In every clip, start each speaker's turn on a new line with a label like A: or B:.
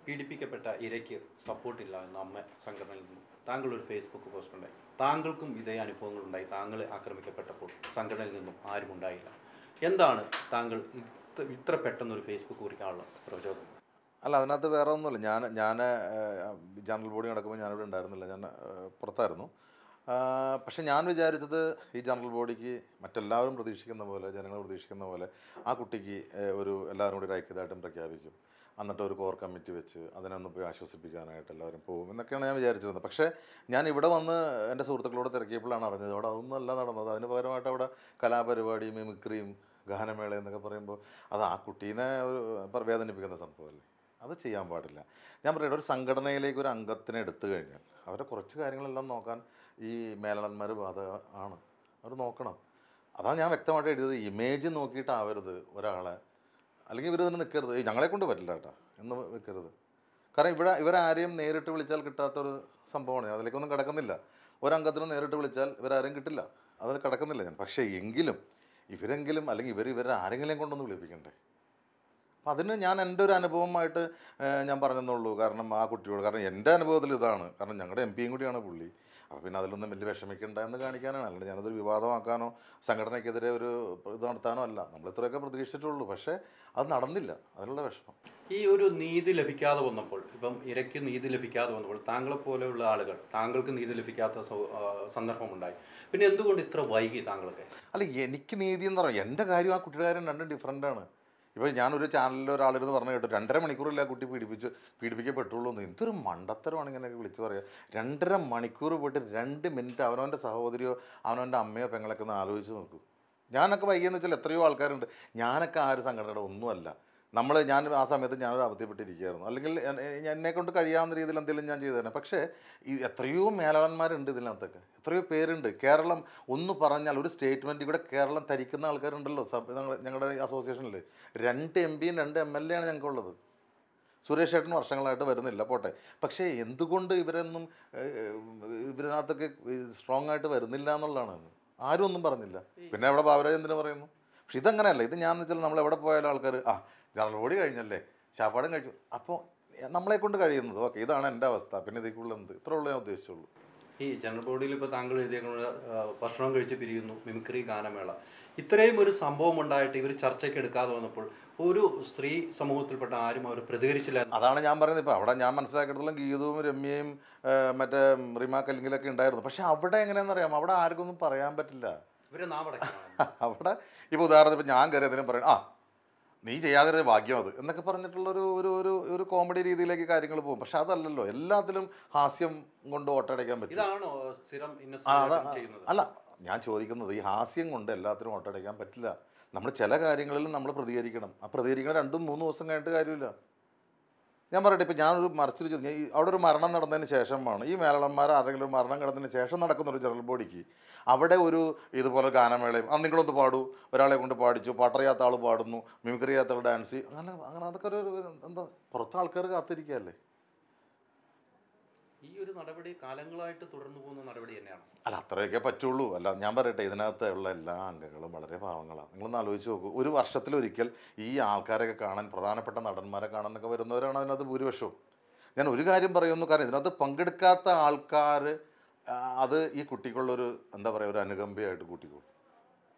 A: പീഡിപ്പിക്കപ്പെട്ട ഇരയ്ക്ക് സപ്പോർട്ടില്ല എന്ന അമ്മ സംഘടനയിൽ നിന്നും താങ്കൾ ഒരു ഫേസ്ബുക്ക് പോസ്റ്റ് ഉണ്ടായി. താങ്കൾക്കും ഇതേ അനുഭവങ്ങളുണ്ടായി. താങ്കൾ ആക്രമിക്കപ്പെട്ടപ്പോൾ സംഘടനയിൽ നിന്നും ആരും ഉണ്ടായില്ല. എന്താണ് താങ്കൾ ഇത്ര പെട്ടെന്നൊരു ഫേസ്ബുക്ക് കുറിക്കാനുള്ള പ്രചോദനം?
B: അല്ല, അതിനകത്ത് വേറെ ഒന്നുമില്ല. ഞാൻ ജനറൽ ബോഡി നടക്കുമ്പോൾ ഞാനിവിടെ ഉണ്ടായിരുന്നില്ല, ഞാൻ പുറത്തായിരുന്നു. പക്ഷെ ഞാൻ വിചാരിച്ചത് ഈ ജനറൽ ബോഡിക്ക് മറ്റെല്ലാവരും പ്രതീക്ഷിക്കുന്ന പോലെ, ജനങ്ങൾ പ്രതീക്ഷിക്കുന്ന പോലെ ആ കുട്ടിക്ക് എല്ലാവരും കൂടി ഒരു ഐക്യദാർഢ്യം പ്രഖ്യാപിക്കും, എന്നിട്ട് ഒരു കോർ കമ്മിറ്റി വെച്ച് അതിനൊന്ന് പോയി ആശ്വസിപ്പിക്കാനായിട്ട് എല്ലാവരും പോകും എന്നൊക്കെയാണ് ഞാൻ വിചാരിച്ചിരുന്നത്. പക്ഷേ ഞാൻ ഇവിടെ വന്ന് എൻ്റെ സുഹൃത്തുക്കളോട് തിരക്കിയപ്പോഴാണ് അറിഞ്ഞത് അവിടെ അതൊന്നും അല്ല നടന്നത്. അതിന് പകരമായിട്ട് അവിടെ കലാപരിപാടിയും മിമിക്രിയും ഗാനമേള എന്നൊക്കെ പറയുമ്പോൾ അത് ആ കുട്ടീനെ വേദനിപ്പിക്കുന്ന സംഭവമല്ലേ, അത് ചെയ്യാൻ പാടില്ല. ഞാൻ പറയട്ടെ, ഒരു സംഘടനയിലേക്ക് ഒരു അംഗത്തിനെ എടുത്തു കഴിഞ്ഞാൽ അവരെ കുറച്ച് കാര്യങ്ങളെല്ലാം നോക്കാൻ ഈ മേലന്മാർ ആണ്, അവർ നോക്കണം. അതാണ് ഞാൻ വ്യക്തമായിട്ട് എഴുതിയത്. ഇമേജ് നോക്കിയിട്ടാവരുത് ഒരാളെ, അല്ലെങ്കിൽ ഇവർ തന്നെ നിൽക്കരുത്, ഞങ്ങളെ കൊണ്ട് പറ്റില്ല കേട്ടോ എന്ന് നിൽക്കരുത്. കാരണം ഇവരാരെയും നേരിട്ട് വിളിച്ചാൽ കിട്ടാത്തൊരു സംഭവമാണ്. അതിലേക്കൊന്നും കിടക്കുന്നില്ല. ഒരംഗത്തിനും നേരിട്ട് വിളിച്ചാൽ ഇവരാരെയും കിട്ടില്ല, അതിൽ കിടക്കുന്നില്ല ഞാൻ. പക്ഷേ എങ്കിലും ഇവരെങ്കിലും അല്ലെങ്കിൽ ഇവരെ ആരെങ്കിലും കൊണ്ടൊന്ന് വിളിപ്പിക്കണ്ടേ. അപ്പം അതിന് ഞാൻ എൻ്റെ ഒരു അനുഭവമായിട്ട് ഞാൻ പറഞ്ഞെന്നുള്ളൂ. കാരണം ആ കുട്ടിയോട്, കാരണം എൻ്റെ അനുഭവത്തിൽ ഇതാണ്. കാരണം ഞങ്ങളുടെ എം പിയും കൂടിയാണ് പുള്ളി. അപ്പോൾ പിന്നെ അതിലൊന്നും വലിയ വിഷമിക്കണ്ട എന്ന് കാണിക്കാനാണ്. അല്ലാണ്ട് ഞാനതൊരു വിവാദമാക്കാനോ സംഘടനയ്ക്കെതിരെ ഒരു ഇത് നടത്താനോ അല്ല. നമ്മൾ ഇത്രയൊക്കെ പ്രതീക്ഷിച്ചിട്ടുള്ളൂ. പക്ഷേ അത് നടന്നില്ല, അതിനുള്ള വിഷമം.
A: ഈ ഒരു നീതി ലഭിക്കാതെ വന്നപ്പോൾ, ഇപ്പം ഇരയ്ക്ക് നീതി ലഭിക്കാതെ വന്നപ്പോൾ താങ്കളെപ്പോലെയുള്ള ആളുകൾ, താങ്കൾക്ക് നീതി ലഭിക്കാത്ത സന്ദർഭമുണ്ടായി. പിന്നെ എന്തുകൊണ്ട് ഇത്ര വൈകി താങ്കളൊക്കെ?
B: അല്ല, എനിക്ക് നീതി എന്ന് പറയാം, എൻ്റെ കാര്യം ആ കുട്ടിയുടെ കാര്യം രണ്ടും ഡിഫറൻ്റാണ്. ഇപ്പോൾ ഞാനൊരു ചാനലിൽ ഒരാളിരുന്ന് പറഞ്ഞു കേട്ടു 2.5 മണിക്കൂറില്ല ആ കുട്ടി പീഡിപ്പിക്കപ്പെട്ടുള്ളൂ എന്ന്. എന്തൊരു മണ്ടത്തരമാണ് ഇങ്ങനെയൊക്കെ വിളിച്ച് പറയുക. 2.5 മണിക്കൂർ പോയിട്ട് 2 മിനിറ്റ് അവനവൻ്റെ സഹോദരിയോ അവനവൻ്റെ അമ്മയോ പെങ്ങളൊക്കെ ഒന്ന് ആലോചിച്ച് നോക്കൂ. ഞാനൊക്കെ വൈകിയെന്ന് വെച്ചാൽ എത്രയോ ആൾക്കാരുണ്ട്. ഞാനൊക്കെ ആ ഒരു സംഘടനയുടെ ഒന്നുമല്ല. ഞാൻ ആ സമയത്ത് ഞാനൊരു അവധിപ്പെട്ടിരിക്കുകയായിരുന്നു. അല്ലെങ്കിൽ എന്നെക്കൊണ്ട് കഴിയാവുന്ന രീതിയിൽ എന്തെങ്കിലും ഞാൻ ചെയ്തു തന്നെ. പക്ഷേ ഈ എത്രയോ മേലാളന്മാരുണ്ട് ഇതിനകത്തൊക്കെ, എത്രയോ പേരുണ്ട്. കേരളം ഒന്ന് പറഞ്ഞാൽ ഒരു സ്റ്റേറ്റ്മെൻറ്റ് ഇവിടെ കേരളം ധരിക്കുന്ന ആൾക്കാരുണ്ടല്ലോ. ഞങ്ങളുടെ അസോസിയേഷനിൽ 2 MP യും 2 MLA ആണ് ഞങ്ങൾക്കുള്ളത്. സുരേഷ് ഏട്ടൻ വർഷങ്ങളായിട്ട് വരുന്നില്ല, പോട്ടെ. പക്ഷേ എന്തുകൊണ്ട് ഇതിനകത്തൊക്കെ സ്ട്രോങ് ആയിട്ട് വരുന്നില്ല എന്നുള്ളതാണ്. ആരും ഒന്നും പറഞ്ഞില്ല. പിന്നെ അവിടെ ബാബുരാജ് എന്തിനു പറയുന്നു? പക്ഷെ ഇതങ്ങനെയല്ല. ഇത് ഞാൻ വെച്ചാൽ നമ്മൾ എവിടെ പോയാലും ആൾക്കാർ ജനറൽ ബോഡി കഴിഞ്ഞല്ലേ, ശാപ്പാടും കഴിച്ചു, അപ്പോൾ നമ്മളെ കൊണ്ട് കഴിയുന്നത് ഓക്കെ, ഇതാണ് എൻ്റെ അവസ്ഥ, പിന്നെ ഇതിക്കുള്ള എന്ത്, ഇത്ര ഉള്ളൂ ഞാൻ ഉദ്ദേശിച്ചുള്ളൂ.
A: ഈ ജനറൽ ബോഡിയിൽ ഇപ്പോൾ താങ്കൾ എഴുതിയേക്കുന്നത് ഭക്ഷണം കഴിച്ച് പിരിയുന്നു, മിമിക്രി, ഗാനമേള, ഇത്രയും ഒരു സംഭവം ഉണ്ടായിട്ട് ഇവർ ചർച്ചയ്ക്ക് എടുക്കാതെ വന്നപ്പോൾ ഒരു സ്ത്രീ സമൂഹത്തിൽപ്പെട്ട ആരും അവർ പ്രതികരിച്ചില്ല.
B: അതാണ് ഞാൻ പറയുന്നത്. ഇപ്പോൾ അവിടെ ഞാൻ മനസ്സിലാക്കിയിടത്തോളം ഗീതവും രമ്യയും മറ്റേ റിമ കല്ലിങ്കിലൊക്കെ ഉണ്ടായിരുന്നു. പക്ഷെ അവിടെ എങ്ങനെയാണെന്നറിയാം, അവിടെ ആർക്കൊന്നും പറയാൻ പറ്റില്ല.
A: ഇവരെ
B: അവിടെ ഇപ്പോൾ ഉദാഹരണത്തിന് ഇപ്പോൾ ഞാൻ കയറിയതിനും പറയണം നീ ചെയ്യാതിരുന്ന ഭാഗ്യം അത് എന്നൊക്കെ പറഞ്ഞിട്ടുള്ളൊരു ഒരു ഒരു ഒരു കോമഡി രീതിയിലേക്ക് കാര്യങ്ങൾ പോകും. പക്ഷെ അതല്ലല്ലോ, എല്ലാത്തിലും ഹാസ്യം കൊണ്ട് ഓട്ടടയ്ക്കാൻ പറ്റും. അല്ല, ഞാൻ ചോദിക്കുന്നത് ഈ ഹാസ്യം കൊണ്ട് എല്ലാത്തിനും ഓട്ടടയ്ക്കാൻ പറ്റില്ല. നമ്മൾ ചില കാര്യങ്ങളിലും നമ്മൾ പ്രതികരിക്കണം. ആ പ്രതികരിക്കണം 2-3 ദിവസം കഴിഞ്ഞിട്ട് കാര്യമില്ല. ഞാൻ പറയട്ടെ, ഇപ്പോൾ ഞാനൊരു മറിച്ചൊരു ചോദിച്ചു, അവിടെ ഒരു മരണം നടന്നതിന് ശേഷമാണ് ഈ മേലാളന്മാർ ആരെങ്കിലും മരണം കിടന്നതിന് ശേഷം നടക്കുന്നൊരു ജനറൽ ബോഡിക്ക് അവിടെ ഒരു ഇതുപോലെ ഗാനമേളയും നിങ്ങളൊന്ന് പാടൂ, ഒരാളെ കൊണ്ട് പാടിച്ചു, പാട്ടറിയാത്ത ആൾ പാടുന്നു, മിമിക്രി ചെയ്യാത്ത ആൾ ഡാൻസ്, അങ്ങനെ അതൊക്കെ ഒരു എന്താ, പുറത്തെ ആൾക്കാർ കാത്തിരിക്കുകയല്ലേ.
A: ഈ ഒരു നടപടി കാലങ്ങളായിട്ട് തുടർന്നു പോകുന്ന നടപടി തന്നെയാണ്.
B: അല്ല, അത്രയൊക്കെ പറ്റുള്ളൂ. അല്ല, ഞാൻ പറയട്ടെ, ഇതിനകത്തുള്ള എല്ലാ അംഗങ്ങളും വളരെ പാവങ്ങളാണ്. നിങ്ങളൊന്ന് ആലോചിച്ച് നോക്കൂ. ഒരു വർഷത്തിലൊരിക്കൽ ഈ ആൾക്കാരൊക്കെ കാണാൻ, പ്രധാനപ്പെട്ട നടന്മാരെ കാണാനൊക്കെ വരുന്നവരാണ് അതിനകത്ത് ഭൂരിപക്ഷവും. ഞാൻ ഒരു കാര്യം പറയുന്നു, കാരണം ഇതിനകത്ത് പങ്കെടുക്കാത്ത ആൾക്കാർ അത് ഈ കുട്ടിക്കുള്ളൊരു എന്താ പറയുക, ഒരു അനുകമ്പയായിട്ട് കൂട്ടിക്കോളൂ.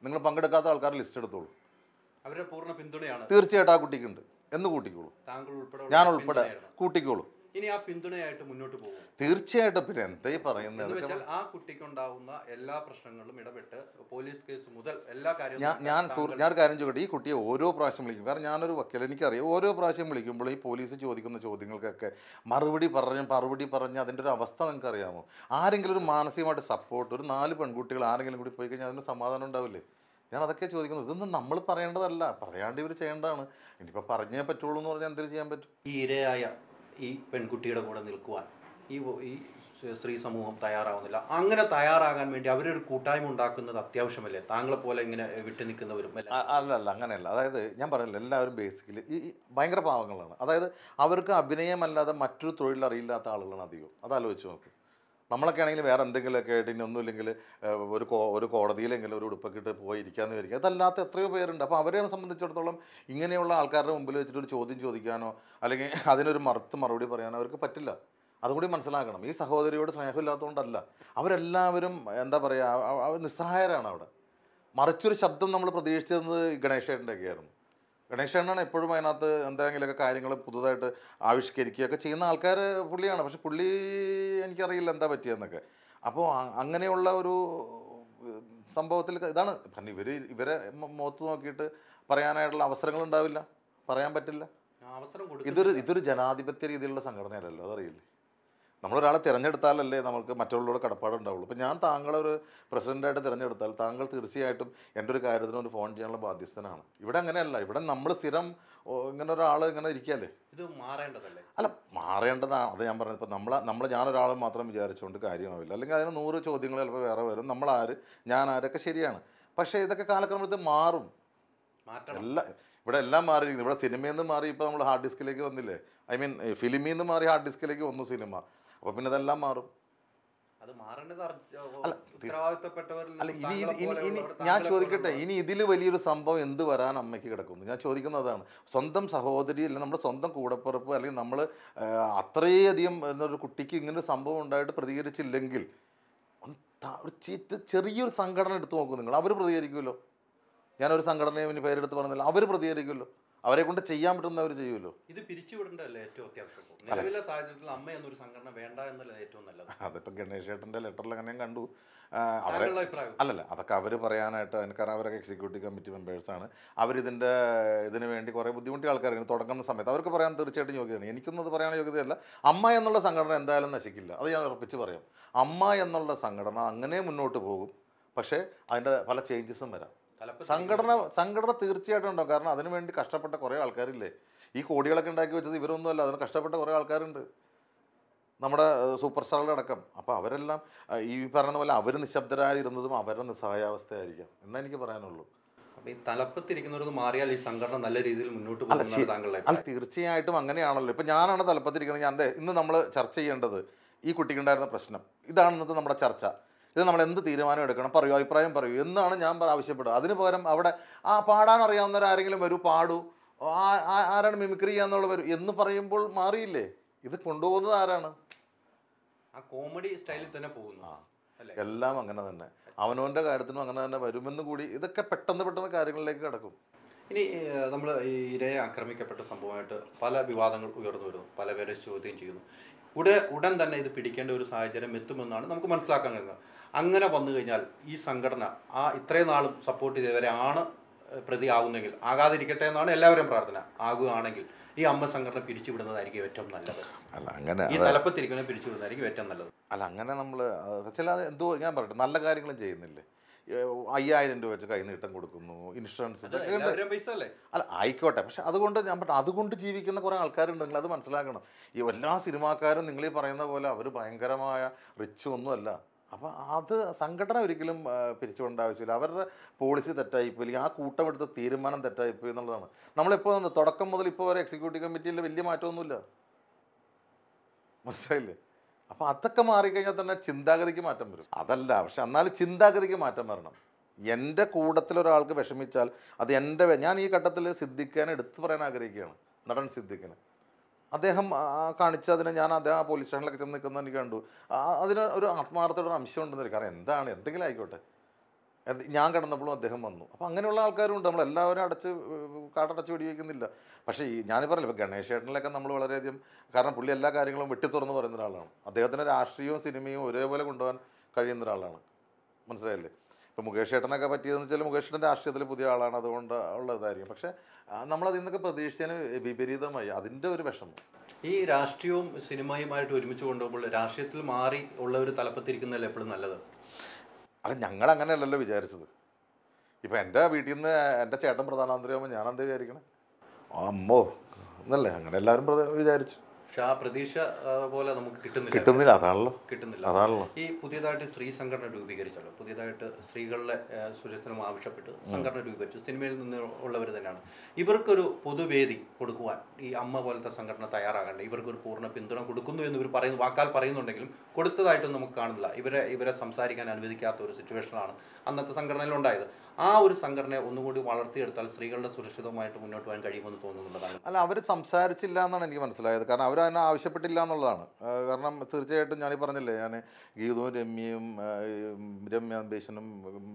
B: നിങ്ങൾ പങ്കെടുക്കാത്ത ആൾക്കാർ ലിസ്റ്റ് എടുത്തോളൂ,
A: അവരുടെ പൂർണ്ണ പിന്തുണയാണ്
B: തീർച്ചയായിട്ടും ആ കുട്ടിക്കുണ്ട് എന്ന് കൂട്ടിക്കോളൂ.
A: താങ്കൾ ഉൾപ്പെടെ,
B: ഞാൻ ഉൾപ്പെടെ കൂട്ടിക്കോളൂ.
A: ഇനി ആ പിന്തുണയായിട്ട് മുന്നോട്ട് പോകും
B: തീർച്ചയായിട്ടും. പിന്നെ എന്താ ഈ പറയുന്നത്?
A: ആ കുട്ടിക്കുണ്ടാവുന്ന എല്ലാ പ്രശ്നങ്ങളിലും ഇടപെട്ട് പോലീസ് കേസ് മുതൽ എല്ലാ കാര്യവും
B: ഞാൻ കാര്യം ചോദിക്കട്ടെ, ഈ കുട്ടിയെ ഓരോ പ്രാവശ്യം വിളിക്കും, കാരണം ഞാനൊരു വക്കീൽ, എനിക്കറിയാം. ഓരോ പ്രാവശ്യം വിളിക്കുമ്പോൾ ഈ പോലീസ് ചോദിക്കുന്ന ചോദ്യങ്ങൾക്കൊക്കെ മറുപടി പറഞ്ഞ് അതിൻ്റെ ഒരു അവസ്ഥ നിങ്ങൾക്ക് അറിയാമോ? ആരെങ്കിലും ഒരു മാനസികമായിട്ട് സപ്പോർട്ട്, ഒരു 4 പെൺകുട്ടികൾ ആരെങ്കിലും കൂടി പോയി കഴിഞ്ഞാൽ അതിന് സമാധാനം ഉണ്ടാവില്ലേ? ഞാൻ അതൊക്കെ ചോദിക്കുന്നത്. ഇതൊന്നും നമ്മൾ പറയേണ്ടതല്ല, പറയാണ്ട് ഇവർ ചെയ്യേണ്ടതാണ്. ഇനിയിപ്പോൾ പറഞ്ഞേ പറ്റുള്ളൂ എന്ന് പറഞ്ഞാൽ എന്തെങ്കിലും ചെയ്യാൻ പറ്റും?
A: ഈ ഇരയായ ഈ പെൺകുട്ടിയുടെ കൂടെ നിൽക്കുവാൻ ഈ സ്ത്രീ സമൂഹം തയ്യാറാവുന്നില്ല. അങ്ങനെ തയ്യാറാകാൻ വേണ്ടി അവരൊരു കൂട്ടായ്മ ഉണ്ടാക്കുന്നത് അത്യാവശ്യമല്ലേ? താങ്കളെ പോലെ ഇങ്ങനെ വിട്ടു നിൽക്കുന്നവരും
B: അല്ലല്ല, അങ്ങനെയല്ല. അതായത് ഞാൻ പറഞ്ഞില്ല, എല്ലാവരും ബേസിക്കലി ഈ ഭയങ്കര പാവങ്ങളാണ്. അതായത് അവർക്ക് അഭിനയമല്ലാതെ മറ്റൊരു തൊഴിൽ അറിയില്ലാത്ത ആളുകളാണ് അധികം. അത് ആലോചിച്ച് നോക്കും. നമ്മളൊക്കെ ആണെങ്കിൽ വേറെ എന്തെങ്കിലുമൊക്കെ ആയിട്ട് ഇനി ഒന്നുമില്ലെങ്കിൽ ഒരു കോടതിയിലെങ്കിലും ഒരു ഉടുപ്പൊക്കെ ഇട്ട് പോയി ഇരിക്കാമെന്ന് വിചാരിക്കുക. അതല്ലാത്ത എത്രയോ പേരുണ്ട്. അപ്പോൾ അവരെ സംബന്ധിച്ചിടത്തോളം ഇങ്ങനെയുള്ള ആൾക്കാരുടെ മുമ്പിൽ വെച്ചിട്ട് ഒരു ചോദ്യം ചോദിക്കാനോ അല്ലെങ്കിൽ അതിനൊരു മറുപടി പറയാനോ അവർക്ക് പറ്റില്ല. അതുകൂടി മനസ്സിലാക്കണം. ഈ സഹോദരിയോട് സ്നേഹമില്ലാത്തതുകൊണ്ടല്ല, അവരെല്ലാവരും എന്താ പറയുക, അവർ നിസ്സഹായരാണ് അവിടെ. മറിച്ചൊരു ശബ്ദം നമ്മൾ പ്രതീക്ഷിച്ചിരുന്നത് ഗണേശേട്ടൻ്റെയൊക്കെ ആയിരുന്നു. ഗണേശേട്ടനാണ് എപ്പോഴും അതിനകത്ത് എന്തെങ്കിലുമൊക്കെ കാര്യങ്ങൾ പുതുതായിട്ട് ആവിഷ്കരിക്കുകയൊക്കെ ചെയ്യുന്ന ആൾക്കാർ പുള്ളിയാണ്. പക്ഷെ പുള്ളി എനിക്കറിയില്ല എന്താ പറ്റിയെന്നൊക്കെ. അപ്പോൾ അങ്ങനെയുള്ള ഒരു സംഭവത്തിൽ ഇതാണ് കാരണം ഇവരെ മുഖത്ത് നോക്കിയിട്ട് പറയാനായിട്ടുള്ള അവസരങ്ങൾ ഉണ്ടാവില്ല, പറയാൻ പറ്റില്ല.
A: അവസരം
B: ഇതൊരു ജനാധിപത്യ രീതിയിലുള്ള സംഘടനയല്ലല്ലോ, അതറിയില്ലേ. നമ്മളൊരാളെ തിരഞ്ഞെടുത്താലല്ലേ നമുക്ക് മറ്റുള്ളവരോട് കടപ്പാടുണ്ടാവുള്ളൂ. ഇപ്പോൾ ഞാൻ താങ്കളെ ഒരു പ്രസിഡൻ്റായിട്ട് തിരഞ്ഞെടുത്താൽ താങ്കൾ തീർച്ചയായിട്ടും എൻ്റെ ഒരു കാര്യത്തിന് ഒരു ഫോൺ ചെയ്യാനുള്ള ബാധ്യസ്ഥനാണ്. ഇവിടെ അങ്ങനെയല്ല. ഇവിടെ നമ്മൾ സ്ഥിരം ഇങ്ങനെ ഒരാൾ ഇങ്ങനെ ഇരിക്കുകയല്ലേ.
A: ഇത് മാറേണ്ടതല്ലേ?
B: അല്ല, മാറേണ്ടതാണ്. അത് ഞാൻ പറഞ്ഞത്. ഇപ്പോൾ ഞാനൊരാൾ മാത്രം വിചാരിച്ചുകൊണ്ട് കാര്യമാവില്ല. അല്ലെങ്കിൽ അതിന് 100 ചോദ്യങ്ങൾ ചിലപ്പോൾ വേറെ വരും. ഞാൻ ആരൊക്കെ ശരിയാണ്. പക്ഷേ ഇതൊക്കെ കാലക്രമത്തിൽ മാറും. ഇവിടെ എല്ലാം മാറിയിരിക്കുന്നു. ഇവിടെ സിനിമയിൽ നിന്ന് മാറി ഇപ്പോൾ നമ്മൾ ഹാർഡ് ഡിസ്കിലേക്ക് വന്നില്ലേ. ഫിലിമിൽ നിന്ന് മാറി ഹാർഡ് ഡിസ്കിലേക്ക് വന്നു സിനിമ. അപ്പോൾ പിന്നെ ഇതെല്ലാം മാറും. ഞാൻ ചോദിക്കട്ടെ, ഇനി ഇതിൽ വലിയൊരു സംഭവം എന്ത് വരാൻ അമ്മയ്ക്ക് കിടക്കുന്നു? ഞാൻ ചോദിക്കുന്നതാണ്. സ്വന്തം സഹോദരി അല്ലെങ്കിൽ നമ്മുടെ സ്വന്തം കൂടപ്പിറപ്പ് അല്ലെങ്കിൽ നമ്മൾ അത്രയധികം എന്നൊരു കുട്ടിക്ക് ഇങ്ങനെ ഒരു സംഭവം ഉണ്ടായിട്ട് പ്രതികരിച്ചില്ലെങ്കിൽ ചെറിയൊരു സംഘടന എടുത്ത് നോക്കൂ നിങ്ങൾ. അവർ പ്രതികരിക്കുമല്ലോ. ഞാനൊരു സംഘടനയെ ഇനി പേരെടുത്ത് പറഞ്ഞില്ല, അവർ പ്രതികരിക്കുമല്ലോ. അവരെ കൊണ്ട് ചെയ്യാൻ പറ്റുന്ന അവർ ചെയ്യുമല്ലോ.
A: ഇത് പിരിച്ചുവിടേണ്ടതല്ലേ ഏറ്റവും അത്യാവശ്യം? നിലവിലെ സാഹചര്യത്തിൽ അമ്മ എന്നൊരു സംഘടന വേണ്ട എന്നല്ലേ ഏറ്റവും നല്ലത്?
B: അതിപ്പോൾ ഗണേശേട്ടൻ്റെ ലെറ്ററിൽ അങ്ങനെ ഞാൻ കണ്ടു. അല്ലല്ല, അതൊക്കെ അവർ പറയാനായിട്ട് കാരണം അവരൊക്കെ എക്സിക്യൂട്ടീവ് കമ്മിറ്റി മെമ്പേഴ്സാണ്. ഇതിന് വേണ്ടി കുറേ ബുദ്ധിമുട്ടിയ ആൾക്കാർ തുടങ്ങുന്ന സമയത്ത് അവർക്ക് പറയാൻ തീർച്ചയായിട്ടും യോഗ്യതയാണ്. എനിക്കൊന്നും പറയാൻ യോഗ്യതയല്ല. അമ്മ എന്നുള്ള സംഘടന എന്തായാലും നശിക്കില്ല, അത് ഞാൻ ഉറപ്പിച്ച് പറയാം. അമ്മ എന്നുള്ള സംഘടന അങ്ങനെ മുന്നോട്ട് പോകും. പക്ഷേ അതിൻ്റെ പല ചേഞ്ചസും വരാം. സംഘടന തീർച്ചയായിട്ടും ഉണ്ടാവും. കാരണം അതിനു വേണ്ടി കഷ്ടപ്പെട്ട കുറേ ആൾക്കാരില്ലേ. ഈ കോടികളൊക്കെ ഉണ്ടാക്കി വെച്ചത് ഇവരൊന്നുമല്ല, അതിന് കഷ്ടപ്പെട്ട കുറേ ആൾക്കാരുണ്ട്, നമ്മുടെ സൂപ്പർ സ്റ്റാറുകളുടെ അടക്കം. അപ്പോൾ അവരെല്ലാം ഈ പറയുന്ന പോലെ അവർ നിശബ്ദരായിരുന്നതും അവരുടെ നിസ്സഹായാവസ്ഥയായിരിക്കാം എന്നാ എനിക്ക് പറയാനുള്ളൂ.
A: അപ്പോൾ ഈ തലപ്പത്തിരിക്കുന്നവരൊന്ന് മാറിയാൽ ഈ സംഘടന നല്ല രീതിയിൽ മുന്നോട്ട് പോകുന്നത് താങ്കളുടെ?
B: അല്ല, തീർച്ചയായിട്ടും അങ്ങനെയാണല്ലോ. ഇപ്പം ഞാനാണ് തലപ്പത്തിരിക്കുന്നത്. ഇന്ന് നമ്മൾ ചർച്ച ചെയ്യേണ്ടത് ഈ കുട്ടിക്കുണ്ടായിരുന്ന പ്രശ്നം ഇതാണ്. ഇന്നത്തെ നമ്മുടെ ചർച്ച. ഇത് നമ്മൾ എന്ത് തീരുമാനം എടുക്കണം, പറയൂ, അഭിപ്രായം പറയൂ എന്നാണ് ഞാൻ ആവശ്യപ്പെടുക. അതിന് പകരം അവിടെ പാടാൻ അറിയാവുന്നവരാരെങ്കിലും വരൂ, പാടൂ, ആരാണ് മിമിക്രി ചെയ്യാന്നുള്ള വരൂ എന്ന് പറയുമ്പോൾ മാറിയില്ലേ? ഇത് കൊണ്ടുപോകുന്നത് ആരാണ്?
A: ആ കോമഡി സ്റ്റൈലിൽ തന്നെ പോകുന്നു.
B: എല്ലാം അങ്ങനെ തന്നെ, അവനവൻ്റെ കാര്യത്തിനും അങ്ങനെ തന്നെ വരുമെന്ന് കൂടി ഇതൊക്കെ പെട്ടെന്ന് കാര്യങ്ങളിലേക്ക് കിടക്കും.
A: ഇനി നമ്മൾ ഈ ഇരയെ ആക്രമിക്കപ്പെട്ട സംഭവമായിട്ട് പല വിവാദങ്ങൾ ഉയർന്നു വരുന്നു, പല പേരെ ചോദ്യം ചെയ്യുന്നു. ഉടൻ തന്നെ ഇത് പിടിക്കേണ്ട ഒരു സാഹചര്യം എത്തുമെന്നാണ് നമുക്ക് മനസ്സിലാക്കാൻ കഴിയുന്നത്. അങ്ങനെ വന്നു കഴിഞ്ഞാൽ ഈ സംഘടന ഇത്രയും നാളും സപ്പോർട്ട് ചെയ്തവരെ പ്രതി ആകുന്നെങ്കിൽ ആകാതിരിക്കട്ടെ എന്നാണ് എല്ലാവരും പ്രാർത്ഥന. ആകുകയാണെങ്കിൽ ഈ അമ്മ സംഘടന പിരിച്ചുവിടുന്നതായിരിക്കും ഏറ്റവും നല്ലത്.
B: അല്ല, അങ്ങനെ
A: ഈ തലപ്പത്തിരിക്കുന്നത് പിരിച്ചുവിടുന്നതായിരിക്കും ഏറ്റവും നല്ലത്.
B: അല്ല, അങ്ങനെ നമ്മൾ എന്തോ ഞാൻ പറയട്ടെ, നല്ല കാര്യങ്ങളും ചെയ്യുന്നില്ലേ. 5000 രൂപ വെച്ച് കൈനീട്ടം കൊടുക്കുന്നു, ഇൻഷുറൻസ് അല്ല ആയിക്കോട്ടെ. പക്ഷെ അതുകൊണ്ട് ജീവിക്കുന്ന കുറേ ആൾക്കാരുണ്ടെങ്കിൽ അത് മനസ്സിലാക്കണം. ഈ എല്ലാ സിനിമാക്കാരും നിങ്ങൾ ഈ പറയുന്ന പോലെ അവർ ഭയങ്കരമായ റിച്ച് ഒന്നുമല്ല. അപ്പോൾ അത് സംഘടന ഒരിക്കലും പിരിച്ചുകൊണ്ട ആവശ്യമില്ല. അവരുടെ പോളിസി തെറ്റായിപ്പോയി, അല്ലെങ്കിൽ ആ കൂട്ടമെടുത്ത തീരുമാനം തെറ്റായിപ്പോയി എന്നുള്ളതാണ്. നമ്മളിപ്പോൾ തുടക്കം മുതൽ ഇപ്പോൾ വരെ എക്സിക്യൂട്ടീവ് കമ്മിറ്റിയിൽ വലിയ മാറ്റമൊന്നുമില്ല, മനസ്സിലായില്ലേ? അപ്പോൾ അതൊക്കെ മാറിക്കഴിഞ്ഞാൽ തന്നെ ചിന്താഗതിക്ക് മാറ്റം വരും. അതല്ല, പക്ഷെ എന്നാലും ചിന്താഗതിക്ക് മാറ്റം വരണം. എൻ്റെ കൂട്ടത്തിലൊരാൾക്ക് വിഷമിച്ചാൽ അത് ഞാൻ ഈ ഘട്ടത്തിൽ സിദ്ദിഖിനെ എടുത്തു പറയാൻ ആഗ്രഹിക്കുകയാണ്. നടൻ സിദ്ദിഖിനെ അദ്ദേഹം കാണിച്ചതിന് അദ്ദേഹം ആ പോലീസ് സ്റ്റേഷനിലൊക്കെ ചെന്ന് നിൽക്കുന്നത് എനിക്ക് കണ്ടു. അതിന് ഒരു ആത്മാർത്ഥയുടെ അംശം ഉണ്ടെന്ന്. കാരണം എന്തെങ്കിലും ആയിക്കോട്ടെ, ഞാൻ കിടന്നപ്പോഴും അദ്ദേഹം വന്നു. അപ്പോൾ അങ്ങനെയുള്ള ആൾക്കാരുണ്ട്. നമ്മളെല്ലാവരും കാടടച്ച് വെടിവെക്കുന്നില്ല. പക്ഷേ ഞാനീ പറഞ്ഞില്ല, ഇപ്പോൾ ഗണേശേട്ടനിലൊക്കെ നമ്മൾ വളരെയധികം, കാരണം പുള്ളി എല്ലാ കാര്യങ്ങളും വെട്ടിത്തുറന്ന് പറയുന്ന ഒരാളാണ്. അദ്ദേഹത്തിന് രാഷ്ട്രീയവും സിനിമയും ഒരേപോലെ കൊണ്ടുപോകാൻ കഴിയുന്ന ഒരാളാണ്, മനസ്സിലായില്ലേ? ഇപ്പോൾ മുകേഷ് ഏട്ടനൊക്കെ പറ്റിയതെന്ന് വെച്ചാൽ മുകേഷ് ഏട്ടൻ രാഷ്ട്രീയത്തിൽ പുതിയ ആളാണ്, അതുകൊണ്ട് ഉള്ളതായിരിക്കും. പക്ഷേ നമ്മളതിൽ നിന്നൊക്കെ പ്രതീക്ഷിച്ചതിന് വിപരീതമായി അതിൻ്റെ ഒരു വിഷമം.
A: ഈ രാഷ്ട്രീയവും സിനിമയുമായിട്ട് ഒരുമിച്ച് കൊണ്ടുപോകുമ്പോൾ രാഷ്ട്രീയത്തിൽ മാറി ഉള്ള ഒരു തലപ്പത്തിരിക്കുന്നതല്ലേ എപ്പോഴും നല്ലത്?
B: അല്ല, ഞങ്ങളങ്ങനെയല്ലല്ലോ വിചാരിച്ചത്. ഇപ്പം എൻ്റെ വീട്ടിൽ നിന്ന് എൻ്റെ ചേട്ടൻ പ്രധാനമന്ത്രിയാകുമ്പോൾ ഞാൻ എന്താ വിചാരിക്കണം? അമ്മോ എന്നല്ലേ, അങ്ങനെ എല്ലാവരും വിചാരിച്ചു.
A: പക്ഷെ ആ പ്രതീക്ഷ പോലെ നമുക്ക്
B: കിട്ടുന്നില്ല. അതാണല്ലോ
A: കിട്ടുന്നില്ല. ഈ പുതിയതായിട്ട് സ്ത്രീ സംഘടന രൂപീകരിച്ചല്ലോ, പുതിയതായിട്ട് സ്ത്രീകളുടെ സുരക്ഷണം ആവശ്യപ്പെട്ട് സംഘടന രൂപീകരിച്ചു, സിനിമയിൽ നിന്ന് ഉള്ളവർ തന്നെയാണ്. ഇവർക്കൊരു പൊതുവേദി കൊടുക്കുവാൻ ഈ അമ്മ പോലത്തെ സംഘടന തയ്യാറാകണ്ടേ? ഇവർക്കൊരു പൂർണ്ണ പിന്തുണ കൊടുക്കുന്നു എന്ന് ഇവർ പറയുന്നു, വാക്കാൽ പറയുന്നുണ്ടെങ്കിലും കൊടുത്തതായിട്ടും നമുക്ക് കാണുന്നില്ല. ഇവരെ സംസാരിക്കാൻ അനുവദിക്കാത്ത ഒരു സിറ്റുവേഷനാണ് അന്നത്തെ സംഘടനയിൽ ഉണ്ടായത്. ആ ഒരു സംഘടനയെ ഒന്നുകൂടി വളർത്തിയെടുത്താൽ സ്ത്രീകളുടെ സുരക്ഷിതമായിട്ട് മുന്നോട്ട് പോകാൻ കഴിയുമെന്ന് തോന്നുന്നുള്ളതാണ്.
B: അല്ല, അവർ സംസാരിച്ചില്ല എന്നാണ് എനിക്ക് മനസ്സിലായത്. കാരണം അവരതിനെ ആവശ്യപ്പെട്ടില്ല എന്നുള്ളതാണ്. കാരണം തീർച്ചയായിട്ടും ഞാനീ പറഞ്ഞില്ലേ, ഞാൻ ഗീതവും രമ്യ ബേശനും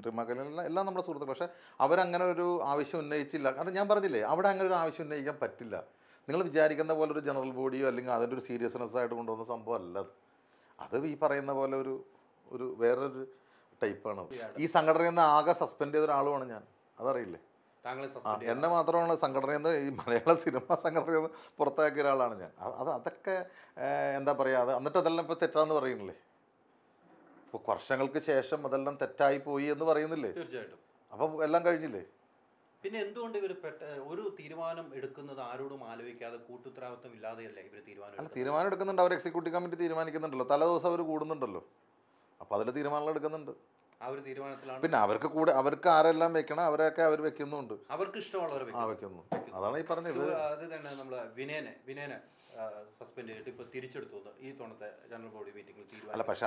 B: റിമാക്കലും എല്ലാം നമ്മുടെ സുഹൃത്തുക്കൾ. പക്ഷേ അവരങ്ങനെ ഒരു ആവശ്യം ഉന്നയിച്ചില്ല. കാരണം ഞാൻ പറഞ്ഞില്ലേ, അവിടെ അങ്ങനെ ഒരു ആവശ്യം ഉന്നയിക്കാൻ പറ്റില്ല. നിങ്ങൾ വിചാരിക്കുന്ന പോലെ ഒരു ജനറൽ ബോഡിയോ അല്ലെങ്കിൽ അതിൻ്റെ ഒരു സീരിയസ്നെസ് ആയിട്ട് കൊണ്ടുവന്ന സംഭവം അല്ല അത്. ഈ പറയുന്ന പോലെ ഒരു വേറൊരു ടൈപ്പാണ്. ഈ സംഘടനയിൽ നിന്ന് ആകെ സസ്പെൻഡ് ചെയ്ത ഒരാളുമാണ് ഞാൻ, അതറിയില്ലേ? എന്നെ മാത്രമാണ് സംഘടനയിൽ നിന്ന്, ഈ മലയാള സിനിമ സംഘടനയിൽ നിന്ന് പുറത്താക്കിയ ഒരാളാണ് ഞാൻ. അതൊക്കെ എന്താ പറയുക, എന്നിട്ട് അതെല്ലാം ഇപ്പോൾ തെറ്റാന്ന് പറയുന്നില്ലേ? ഇപ്പോൾ വർഷങ്ങൾക്ക് ശേഷം അതെല്ലാം തെറ്റായി പോയി എന്ന് പറയുന്നില്ലേ?
A: തീർച്ചയായിട്ടും.
B: അപ്പം എല്ലാം കഴിഞ്ഞില്ലേ?
A: പിന്നെ എന്തുകൊണ്ട് ഇവർ ഒരു തീരുമാനം എടുക്കുന്നത് ആരോടും ആലോചിക്കാതെ കൂട്ടുത്തരവാദിത്വം ഇല്ലാതെയല്ലേ ഇവർ
B: തീരുമാനം എടുക്കുന്നുണ്ട്? അവർ എക്സിക്യൂട്ടീവ് കമ്മിറ്റി തീരുമാനിക്കുന്നുണ്ടല്ലോ, തലേ ദിവസം അവർ കൂടുന്നുണ്ടല്ലോ, അപ്പോൾ അതിൽ തീരുമാനങ്ങൾ എടുക്കുന്നുണ്ട്.
A: ആ ഒരു തീരുമാനത്തിലാണ്.
B: പിന്നെ അവർക്ക് ആരെല്ലാം വെക്കണം അവരെയൊക്കെ അവർ വെക്കുന്നുണ്ട്,
A: അവർക്ക് ഇഷ്ടമുള്ളവർ
B: വെക്കുന്നു. അതാണ് ഈ പറഞ്ഞത്.
A: അത് തന്നെ നമ്മൾ വിനയനെ സസ്പെൻഡ് ചെയ്തിട്ട് ഇപ്പൊ തിരിച്ചെടുത്തു ഈ തവണത്തെ ജനറൽ ബോഡി മീറ്റിംഗിൽ തീരുമാനം.
B: പക്ഷെ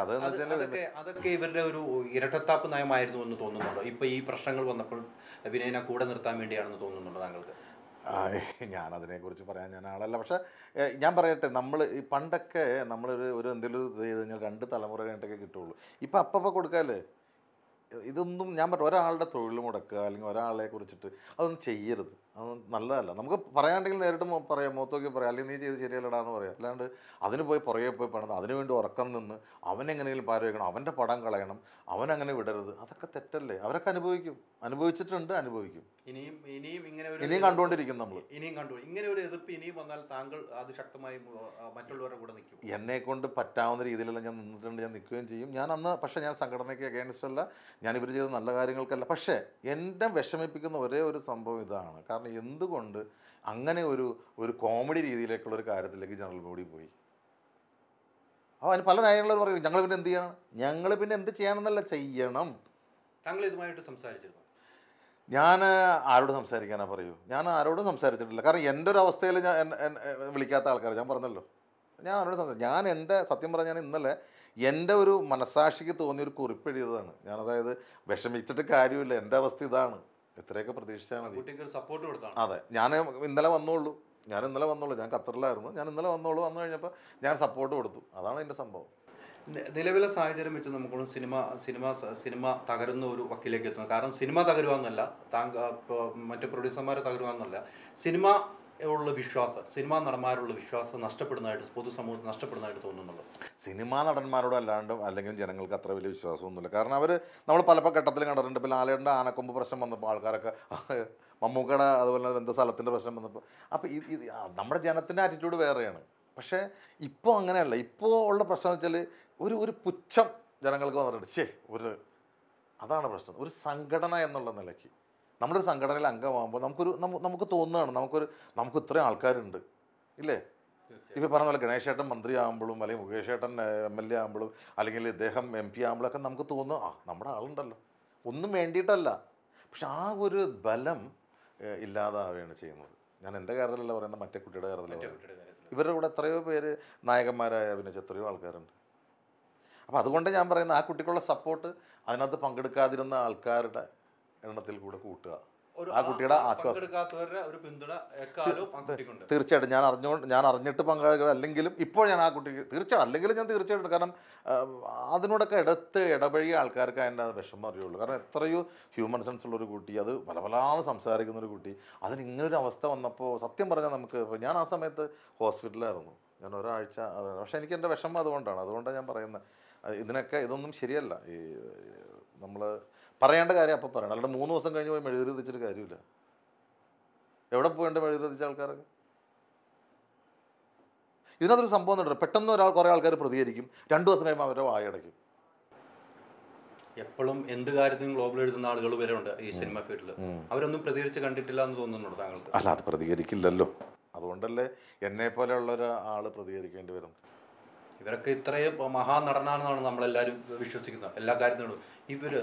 A: അതൊക്കെ ഇവരുടെ ഒരു ഇരട്ടത്താപ്പ് നയമായിരുന്നു എന്ന് തോന്നുന്നുണ്ടോ? ഇപ്പൊ ഈ പ്രശ്നങ്ങൾ വന്നപ്പോൾ വിനയനെ കൂടെ നിർത്താൻ വേണ്ടിയാണെന്ന് തോന്നുന്നുണ്ടോ താങ്കൾക്ക്?
B: ഞാനതിനെക്കുറിച്ച് പറയാൻ ഞാൻ ആളല്ല. പക്ഷേ ഞാൻ പറയട്ടെ, നമ്മൾ ഈ പണ്ടൊക്കെ നമ്മളൊരു എന്തെങ്കിലും ചെയ്ത് കഴിഞ്ഞാൽ 2 തലമുറ കഴിഞ്ഞിട്ടൊക്കെ കിട്ടുള്ളൂ. ഇപ്പം അപ്പം കൊടുക്കാമല്ലേ? ഇതൊന്നും ഞാൻ പറഞ്ഞു, ഒരാളുടെ തൊഴിൽ മുടക്കുക അല്ലെങ്കിൽ ഒരാളെ കുറിച്ചിട്ട് അതൊന്നും ചെയ്യരുത്, അതൊന്നും നല്ലതല്ല. നമുക്ക് പറയാണ്ടെങ്കിൽ നേരിട്ട് പറയാം, മുഖത്തോക്കി പറയാം, അല്ലെങ്കിൽ നീ ചെയ്ത് ശരിയല്ലടാന്ന് പറയാം. അല്ലാണ്ട് അതിന് പുറകെ പോയി പണിത് അതിനുവേണ്ടി ഉറക്കം നിന്ന് അവനെങ്ങനെയെങ്കിലും പാര വയ്ക്കണം, അവൻ്റെ പടം കളയണം, അവനങ്ങനെ വിടരുത്, അതൊക്കെ തെറ്റല്ലേ? അവരൊക്കെ അനുഭവിച്ചിട്ടുണ്ട്, അനുഭവിക്കും. ഇനിയും കണ്ടുകൊണ്ടിരിക്കും നമ്മൾ.
A: ഇങ്ങനെ ഒരു എതിർപ്പ് ഇനിയും വന്നാൽ താങ്കൾ അത് ശക്തമായി മറ്റുള്ളവരുടെ കൂടെ നിൽക്കും?
B: എന്നെ കൊണ്ട് പറ്റാവുന്ന രീതിയിലെല്ലാം ഞാൻ നിന്നിട്ടുണ്ട്, ഞാൻ നിൽക്കുകയും ചെയ്യും. ഞാൻ അന്ന് പക്ഷേ ഞാൻ സംഘടനയ്ക്ക് അഗൈൻസ്റ്റ് അല്ല, ഞാൻ ഇവർ ചെയ്ത നല്ല കാര്യങ്ങൾക്കല്ല. പക്ഷേ എന്നെ വിഷമിപ്പിക്കുന്ന ഒരേ ഒരു സംഭവം ഇതാണ്. കാരണം എന്തുകൊണ്ട് അങ്ങനെ ഒരു കോമഡി രീതിയിലേക്കുള്ളൊരു കാര്യത്തിലേക്ക് ജനറൽ ബോഡി പോയി? അപ്പോൾ അതിന് പല ന്യായങ്ങളും പറയും. ഞങ്ങൾ പിന്നെ എന്ത് ചെയ്യണമെന്നല്ല, ചെയ്യണം.
A: താങ്കൾ ഇതുമായിട്ട് സംസാരിച്ചിരുന്നു?
B: ഞാൻ ആരോട് സംസാരിക്കാനാ പറയൂ? ഞാൻ ആരോടും സംസാരിച്ചിട്ടില്ല. കാരണം എൻ്റെ ഒരു അവസ്ഥയിൽ ഞാൻ വിളിക്കാത്ത ആൾക്കാർ ഞാൻ പറഞ്ഞല്ലോ, ഞാൻ ആരോടും ഞാൻ എൻ്റെ സത്യം പറഞ്ഞാൽ ഇന്നലെ എൻ്റെ ഒരു മനസാക്ഷിക്ക് തോന്നിയൊരു കുറിപ്പ് എഴുതിയതാണ് ഞാൻ. അതായത് വിഷമിച്ചിട്ട് കാര്യമില്ല, എൻ്റെ അവസ്ഥ ഇതാണ്, എത്രയൊക്കെ പ്രതീക്ഷിച്ചാൽ മതി.
A: സപ്പോർട്ട് കൊടുത്താണ്.
B: അതെ, ഞാൻ ഇന്നലെ വന്നോളൂ, ഞാൻ ഖത്തറിലായിരുന്നു. ഞാൻ ഇന്നലെ വന്നു കഴിഞ്ഞപ്പോൾ ഞാൻ സപ്പോർട്ട് കൊടുത്തു. അതാണ് എൻ്റെ സംഭവം.
A: നിലവിലെ സാഹചര്യം വെച്ച് നമുക്കൊന്നും സിനിമ തകരുന്ന ഒരു വക്കിലേക്ക് എത്തുന്നത്. കാരണം സിനിമ തകരുവാന്നല്ല, മറ്റു പ്രൊഡ്യൂസർമാർ തകരുവാന്നല്ല, സിനിമാ നടന്മാരുള്ള വിശ്വാസം നഷ്ടപ്പെടുന്നതായിട്ട് പൊതുസമൂഹത്തിൽ നഷ്ടപ്പെടുന്നതായിട്ട് തോന്നുന്നുള്ളൂ.
B: സിനിമാ നടന്മാരോട് അല്ലാണ്ടും അല്ലെങ്കിൽ ജനങ്ങൾക്ക് അത്ര വലിയ വിശ്വാസമൊന്നുമില്ല. കാരണം നമ്മൾ പല ഘട്ടത്തിലും കണ്ടിട്ടുണ്ട്. ഇപ്പോൾ ലാലേട്ടൻ്റെ ആനക്കൊമ്പ് പ്രശ്നം വന്നപ്പോൾ ആൾക്കാരൊക്കെ, മമ്മൂക്കയുടെ അതുപോലെ ബന്ധസ്ഥലത്തിൻ്റെ പ്രശ്നം വന്നപ്പോൾ, അപ്പോൾ നമ്മുടെ ജനത്തിൻ്റെ ആറ്റിറ്റ്യൂഡ് വേറെയാണ്. പക്ഷേ ഇപ്പോൾ അങ്ങനെയല്ല. ഇപ്പോൾ ഉള്ള പ്രശ്നം എന്ന് വെച്ചാൽ ഒരു പുച്ഛം ജനങ്ങൾക്ക് വന്നിട്ടുണ്ട്. അതാണ് പ്രശ്നം. ഒരു സംഘടന എന്നുള്ള നിലയ്ക്ക് നമ്മളൊരു സംഘടനയിൽ അംഗമാകുമ്പോൾ നമുക്ക് തോന്നുകയാണ്, നമുക്ക് ഇത്രയും ആൾക്കാരുണ്ട് ഇല്ലേ? ഇപ്പോൾ പറഞ്ഞ പോലെ ഗണേശേട്ടൻ മന്ത്രിയാകുമ്പോഴും അല്ലെങ്കിൽ മുകേഷേട്ടൻ MLA ആകുമ്പോഴും അല്ലെങ്കിൽ ഇദ്ദേഹം MP ആകുമ്പോഴൊക്കെ നമുക്ക് തോന്നും, നമ്മുടെ ആളുണ്ടല്ലോ, ഒന്നും വേണ്ടിയിട്ടല്ല. പക്ഷെ ആ ഒരു ബലം ഇല്ലാതാവുകയാണ് ചെയ്യുന്നത്. ഞാൻ എൻ്റെ കാര്യത്തിലല്ല പറയുന്നത്, മറ്റേ കുട്ടിയുടെ കാര്യത്തിലാണ്. ഇവരുടെ കൂടെ എത്രയോ പേര് നായകന്മാരായ അഭിനയിച്ച എത്രയോ ആൾക്കാരുണ്ട്. അപ്പോൾ അതുകൊണ്ട് ഞാൻ പറയുന്നത്, ആ കുട്ടിക്കുള്ള സപ്പോർട്ട് അതിനകത്ത് പങ്കെടുക്കാതിരുന്ന ആൾക്കാരുടെ എണ്ണത്തിൽ കൂടെ കൂട്ടുക, ആ കുട്ടിയുടെ ആശ്വാസം. തീർച്ചയായിട്ടും ഞാൻ അറിഞ്ഞിട്ട് പങ്കാളികൾ അല്ലെങ്കിലും ഇപ്പോൾ ഞാൻ ആ കുട്ടിക്ക് തീർച്ചയായിട്ടും കാരണം അതിനോടൊക്കെ ഇടപഴകിയ ആൾക്കാർക്ക് അതിൻ്റെ വിഷമം അറിയുള്ളൂ. കാരണം എത്രയോ ഹ്യൂമൻ സെൻസ് ഉള്ളൊരു കുട്ടി, അത് പലപലാന്ന് സംസാരിക്കുന്നൊരു കുട്ടി, അതിന് ഇങ്ങനൊരു അവസ്ഥ വന്നപ്പോൾ സത്യം പറഞ്ഞാൽ നമുക്ക്, ഞാൻ ആ സമയത്ത് ഹോസ്പിറ്റലായിരുന്നു, ഞാൻ ഒരാഴ്ച. പക്ഷേ എനിക്ക് എൻ്റെ വിഷമം അതുകൊണ്ടാണ് ഞാൻ പറയുന്നത്. ഇതൊന്നും ശരിയല്ല. ഈ നമ്മൾ പറയേണ്ട കാര്യം അപ്പോൾ പറയണം, അല്ലാണ്ട് 3 ദിവസം കഴിഞ്ഞ് പോയി മെഴുകുതിരിച്ചിട്ട് കാര്യമില്ല. എവിടെ പോയിട്ട് മെഴുകുതിരിച്ച ആൾക്കാരൊക്കെ ഇതിനകത്തൊരു സംഭവം ഉണ്ട്. പെട്ടെന്ന് കുറേ ആൾക്കാർ പ്രതികരിക്കും, 2 ദിവസം കഴിയുമ്പോൾ അവരുടെ വായടയ്ക്കും.
A: എപ്പോഴും എന്ത് കാര്യത്തിനും ഗ്ലോബൽ എഴുതുന്ന ആളുകൾ വരെ ഉണ്ട് ഈ സിനിമ ഫീൽഡിൽ. അവരൊന്നും പ്രതികരിച്ച് കണ്ടിട്ടില്ല എന്ന് തോന്നുന്നുണ്ടോ താങ്കൾക്ക്?
B: അല്ല, അത് പ്രതികരിക്കില്ലല്ലോ. അതുകൊണ്ടല്ലേ എന്നെ പോലെയുള്ള ഒരാൾ പ്രതികരിക്കേണ്ടി വരുന്നത്.
A: ഇവരൊക്കെ ഇത്രയും മഹാനടനാണെന്നാണ് നമ്മളെല്ലാവരും വിശ്വസിക്കുന്നത് എല്ലാ കാര്യത്തിനും. ഇവർ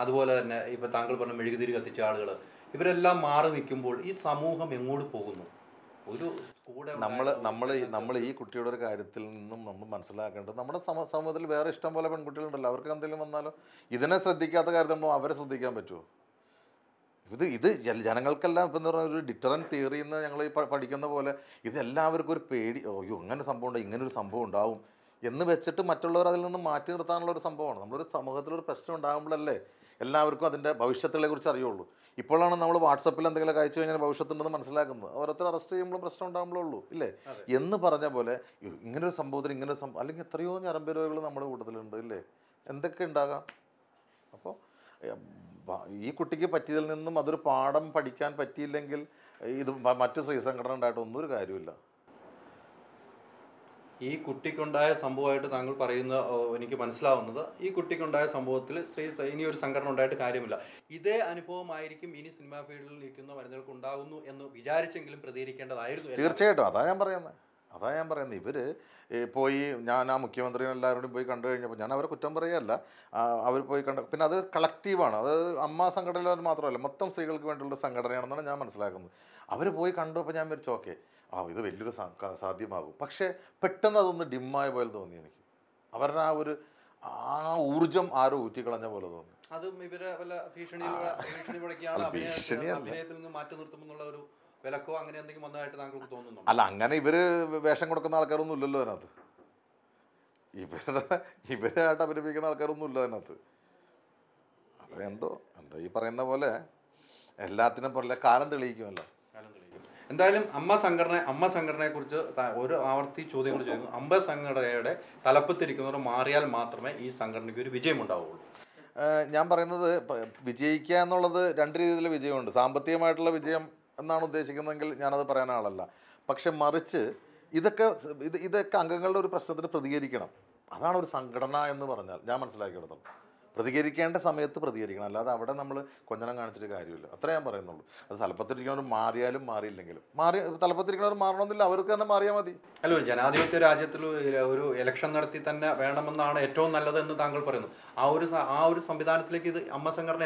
A: അതുപോലെ തന്നെ ഇപ്പം താങ്കൾ പറഞ്ഞ മെഴുകുതിരി കത്തിച്ച ആളുകൾ, ഇവരെല്ലാം മാറി നിൽക്കുമ്പോൾ ഈ സമൂഹം എങ്ങോട്ട് പോകുന്നു? ഒരു കൂടെ
B: നമ്മൾ ഈ കുട്ടിയുടെ ഒരു കാര്യത്തിൽ നിന്നും നമ്മൾ മനസ്സിലാക്കേണ്ടത്, നമ്മുടെ സമൂഹത്തിൽ വേറെ ഇഷ്ടം പോലെ പെൺകുട്ടികളുണ്ടല്ലോ, അവർക്ക് എന്തെങ്കിലും വന്നാലും ഇതിനെ ശ്രദ്ധിക്കാത്ത കാര്യത്തിൽ നമ്മൾ അവരെ ശ്രദ്ധിക്കാൻ പറ്റുമോ? ഇത് ജനങ്ങൾക്കെല്ലാം ഇപ്പം എന്താ പറയുക, ഒരു ഡിറ്ററൻറ്റ് തിയറി എന്ന് ഞങ്ങൾ ഈ പഠിക്കുന്ന പോലെ ഇതെല്ലാവർക്കും ഒരു പേടി, അയ്യോ അങ്ങനെ സംഭവം ഉണ്ടാവും, ഇങ്ങനൊരു സംഭവം ഉണ്ടാവും എന്ന് വെച്ചിട്ട് മറ്റുള്ളവർ അതിൽ നിന്ന് മാറ്റി നിർത്താനുള്ള ഒരു സംഭവമാണ്. നമ്മളൊരു സമൂഹത്തിലൊരു പ്രശ്നം ഉണ്ടാകുമ്പോഴല്ലേ എല്ലാവർക്കും അതിൻ്റെ ഭവിഷ്യത്തുകളെ കുറിച്ച് അറിയുള്ളൂ. ഇപ്പോഴാണ് നമ്മൾ വാട്സപ്പിൽ എന്തെങ്കിലും അയച്ചു കഴിഞ്ഞാൽ ഭവിഷ്യത്തുണ്ടെന്ന് മനസ്സിലാക്കുന്നത്. ഓരോരുത്തർ അറസ്റ്റ് ചെയ്യുമ്പോഴും പ്രശ്നം ഉണ്ടാകുമ്പോഴേ ഉള്ളൂ ഇല്ലേ എന്ന് പറഞ്ഞ പോലെ ഇങ്ങനൊരു സംഭവത്തിന് ഇങ്ങനെ അല്ലെങ്കിൽ എത്രയോ ഞരമ്പ് രോഗികൾ നമ്മുടെ കൂട്ടത്തിലുണ്ട് ഇല്ലേ, എന്തൊക്കെ ഉണ്ടാകാം. അപ്പോൾ ഈ കുട്ടിക്ക് പറ്റിയതിൽ നിന്നും അതൊരു പാഠം പഠിക്കാൻ പറ്റിയില്ലെങ്കിൽ ഇത് മറ്റ് സ്ത്രീ സംഘടന ഉണ്ടായിട്ട് ഒന്നും ഒരു കാര്യമില്ല.
A: ഈ കുട്ടിക്കുണ്ടായ സംഭവമായിട്ട് താങ്കൾ പറയുന്ന എനിക്ക് മനസ്സിലാവുന്നത്, ഈ കുട്ടിക്കുണ്ടായ സംഭവത്തിൽ ഇനി ഒരു സംഘടന ഉണ്ടായിട്ട് കാര്യമില്ല. ഇതേ അനുഭവമായിരിക്കും ഇനി സിനിമാ ഫീൽഡിൽ നിൽക്കുന്ന മരുന്നുകൾക്ക് ഉണ്ടാകുന്നു എന്ന് വിചാരിച്ചെങ്കിലും പ്രതികരിക്കേണ്ടതായിരുന്നു.
B: തീർച്ചയായിട്ടും അതാ ഞാൻ പറയുന്നത്. ഇവർ പോയി, ഞാൻ ആ മുഖ്യമന്ത്രിയും എല്ലാവരോടും പോയി കണ്ടു കഴിഞ്ഞപ്പോൾ ഞാൻ അവരെ കുറ്റം പറയുകയല്ല, അവർ പോയി കണ്ട, പിന്നെ അത് കളക്റ്റീവാണ്, അത് അമ്മ സംഘടനയിൽ മാത്രമല്ല മൊത്തം സ്ത്രീകൾക്ക് വേണ്ടിയുള്ള സംഘടനയാണെന്നാണ് ഞാൻ മനസ്സിലാക്കുന്നത്. അവർ പോയി കണ്ടപ്പോൾ ഞാൻ വിചാരിച്ചു ഓക്കെ ഇത് വലിയൊരു സാധ്യമാകും. പക്ഷേ പെട്ടെന്ന് അതൊന്ന് ഡിമ്മായ പോലെ തോന്നി എനിക്ക്. അവരുടെ ആ ഊർജം ആരോ ഊറ്റിക്കളഞ്ഞ പോലെ തോന്നി.
A: അതും ഇവരെ വല്ല ഭീഷണി അഭിനയത്തിൽ നിന്ന് മാറ്റി നിർത്തുമെന്നുള്ള ഒരു വിലക്കോ അങ്ങനെ എന്തെങ്കിലും വന്നതായിട്ട് താങ്കൾക്ക് തോന്നുന്നു?
B: അല്ല, അങ്ങനെ ഇവര് വേഷം കൊടുക്കുന്ന ആൾക്കാരൊന്നും ഇല്ലല്ലോ അതിനകത്ത്. ഇവരായിട്ട് അഭിനയിക്കുന്ന ആൾക്കാരൊന്നും ഇല്ല അതിനകത്ത്. അതെന്തോ ഈ പറയുന്ന പോലെ എല്ലാത്തിനും പോലെ കാലം തെളിയിക്കുമല്ലോ.
A: എന്തായാലും അമ്മ സംഘടനയെക്കുറിച്ച് ഒരു ആവർത്തി ചോദ്യങ്ങൾ ചോദിക്കുന്നു. അമ്മ സംഘടനയുടെ തലപ്പത്തിരിക്കുന്നവർ മാറിയാൽ മാത്രമേ ഈ സംഘടനയ്ക്ക് ഒരു വിജയം ഉണ്ടാവുകയുള്ളൂ.
B: ഞാൻ പറയുന്നത് വിജയിക്കുക എന്നുള്ളത് രണ്ട് രീതിയിലുള്ള വിജയമുണ്ട്. സാമ്പത്തികമായിട്ടുള്ള വിജയം എന്നാണ് ഉദ്ദേശിക്കുന്നതെങ്കിൽ ഞാനത് പറയാൻ ആളല്ല. പക്ഷെ മറിച്ച് ഇതൊക്കെ അംഗങ്ങളുടെ ഒരു പ്രശ്നത്തിന് പ്രതികരിക്കണം. അതാണ് ഒരു സംഘടന എന്ന് പറഞ്ഞാൽ ഞാൻ മനസ്സിലാക്കിയെടുത്തോളം. പ്രതികരിക്കേണ്ട സമയത്ത് പ്രതികരിക്കണം, അല്ലാതെ അവിടെ നമ്മൾ കൊഞ്ഞനം കാണിച്ചിട്ട് കാര്യമില്ല. അത്രേ ഞാൻ പറയുന്നുള്ളൂ. അത് തലപ്പത്തിരിക്കുന്നവർ മാറിയാലും മാറിയില്ലെങ്കിലും തലപ്പത്തിരിക്കുന്നവർ മാറണമെന്നില്ല, അവർക്ക് തന്നെ മാറിയാൽ മതി.
A: അല്ല, ഒരു ജനാധിപത്യ രാജ്യത്തിൽ ഒരു ഇലക്ഷൻ നടത്തി തന്നെ വേണമെന്നാണ് ഏറ്റവും നല്ലതെന്ന് താങ്കൾ പറയുന്നു. ആ ഒരു സംവിധാനത്തിലേക്ക് ഇത് അമ്മ സംഘടന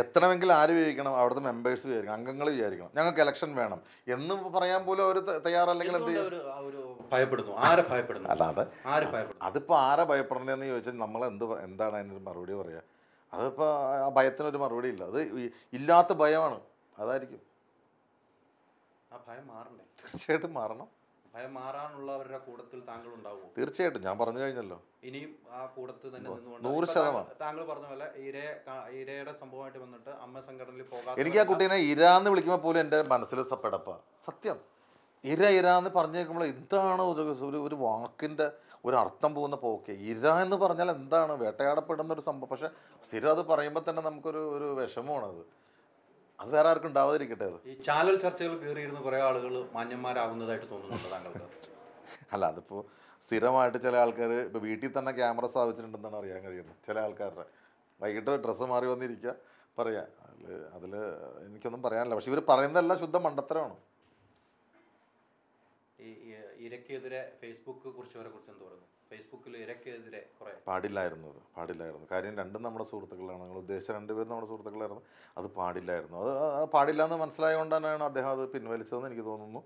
B: എത്തണമെങ്കിൽ ആര് വിചാരിക്കണം? അവിടുത്തെ മെമ്പേഴ്സ് വിചാരിക്കണം, അംഗങ്ങൾ വിചാരിക്കണം ഞങ്ങൾക്ക് ഇലക്ഷൻ വേണം എന്ന് പറയാൻ പോലും അവർ തയ്യാറല്ലെങ്കിൽ എന്ത് ചെയ്യും?
A: ഭയപ്പെടുന്നു. ആരെ ഭയപ്പെടുന്നു?
B: അല്ലാതെ അതിപ്പോൾ ആരെ ഭയപ്പെടണമെന്ന് ചോദിച്ചാൽ നമ്മൾ എന്താണ് അതിനൊരു മറുപടി പറയുക? അതിപ്പോൾ ആ ഭയത്തിനൊരു മറുപടി ഇല്ല. അത് ഇല്ലാത്ത ഭയമാണ്. അതായിരിക്കും
A: ആ ഭയം മാറണ്ടേ?
B: തീർച്ചയായിട്ടും മാറണം.
A: ഭയം മാറാനുള്ളവരുടെ കൂട്ടത്തിൽ താങ്കൾ ഉണ്ടാവുമോ?
B: തീർച്ചയായിട്ടും ഞാൻ പറഞ്ഞു കഴിഞ്ഞല്ലോ.
A: ഇനിയും ആ കൂട്ടത്തിൽ തന്നെ
B: 100%.
A: താങ്കൾ പറഞ്ഞ പോലെ ഇരയുടെ സംഭവമായിട്ട് വന്നിട്ട് അമ്മ സംഘടനയിൽ പോകാൻ
B: എനിക്ക് ആ കുട്ടീനെ ഇരാന്ന് വിളിക്കുമ്പോൾ പോലും എൻ്റെ മനസ്സിൽ പെടപ്പ. സത്യം, ഇരാന്ന് പറഞ്ഞേക്കുമ്പോൾ എന്താണ് ഒരു വാക്കിൻ്റെ ഒരു അർത്ഥം പോകുന്ന പോക്കെ? ഇര എന്ന് പറഞ്ഞാൽ എന്താണ്? വേട്ടയാടപ്പെടുന്ന ഒരു സംഭവം. പക്ഷെ സ്ഥിരം അത് പറയുമ്പോൾ തന്നെ നമുക്കൊരു വിഷമമാണത്. അത് വേറെ ആർക്കും ഉണ്ടാവാതിരിക്കട്ടെ. അത്
A: ഈ ചാനൽ ചർച്ചകൾ കയറിയിരുന്ന കുറേ ആളുകൾ മാന്യന്മാരാകുന്നതായിട്ട് തോന്നുന്നുണ്ട് താങ്കൾക്ക്?
B: അല്ല, അതിപ്പോൾ സ്ഥിരമായിട്ട് ചില ആൾക്കാർ ഇപ്പോൾ വീട്ടിൽ തന്നെ ക്യാമറ സ്ഥാപിച്ചിട്ടുണ്ടെന്നാണ് അറിയാൻ കഴിയുന്നത്. ചില ആൾക്കാരുടെ വൈകിട്ട് ഡ്രസ്സ് മാറി വന്നിരിക്കുക പറയാം. അതിൽ എനിക്കൊന്നും പറയാനില്ല. പക്ഷെ ഇവർ പറയുന്നതെല്ലാം ശുദ്ധ മണ്ടത്തരമാണ്.
A: ഈ ഇരയ്ക്കെതിരെ ഫേസ്ബുക്ക് കുറിച്ചവരെ കുറിച്ച് എന്ത് പറയുന്നു? ഫേസ്ബുക്കിൽ ഇരയ്ക്കെതിരെ കുറേ
B: പാടില്ലായിരുന്നു. കാര്യം രണ്ടും നമ്മുടെ സുഹൃത്തുക്കളാണ്. നിങ്ങൾ ഉദ്ദേശിച്ച രണ്ടുപേരും നമ്മുടെ സുഹൃത്തുക്കളായിരുന്നു. അത് പാടില്ലായിരുന്നു. അത് പാടില്ല എന്ന് മനസ്സിലായതുകൊണ്ട് തന്നെയാണ് അദ്ദേഹം അത് പിൻവലിച്ചതെന്ന് എനിക്ക് തോന്നുന്നു.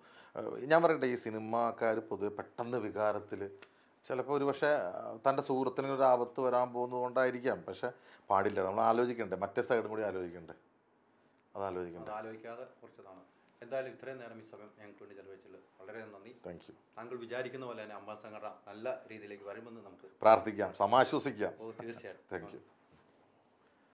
B: ഞാൻ പറയട്ടെ, ഈ സിനിമാക്കാർ പൊതുവെ പെട്ടെന്ന് വികാരത്തിൽ ചിലപ്പോൾ ഒരു പക്ഷേ തൻ്റെ സുഹൃത്തിന് ഒരു ആപത്ത് വരാൻ പോകുന്നത് കൊണ്ടായിരിക്കാം. പക്ഷെ പാടില്ല. നമ്മൾ ആലോചിക്കണ്ടേ, മറ്റേ സൈഡും കൂടി ആലോചിക്കണ്ടേ.
A: ആലോചിക്കാതെ കുറച്ചതാണ്. എന്തായാലും ഇത്രയും നേരം ഈ സമയം ഞങ്ങൾക്ക് വേണ്ടി ചെലവഴിച്ചത് വളരെ നന്ദി.
B: Thank you.
A: താങ്കൾ വിചാരിക്കുന്ന പോലെ തന്നെ അമ്മ സംഘടന നല്ല രീതിയിലേക്ക് വരുമെന്ന് നമുക്ക്
B: പ്രാർത്ഥിക്കാം, സമാശ്വസിക്കാം.
A: തീർച്ചയായിട്ടും.
B: Thank you.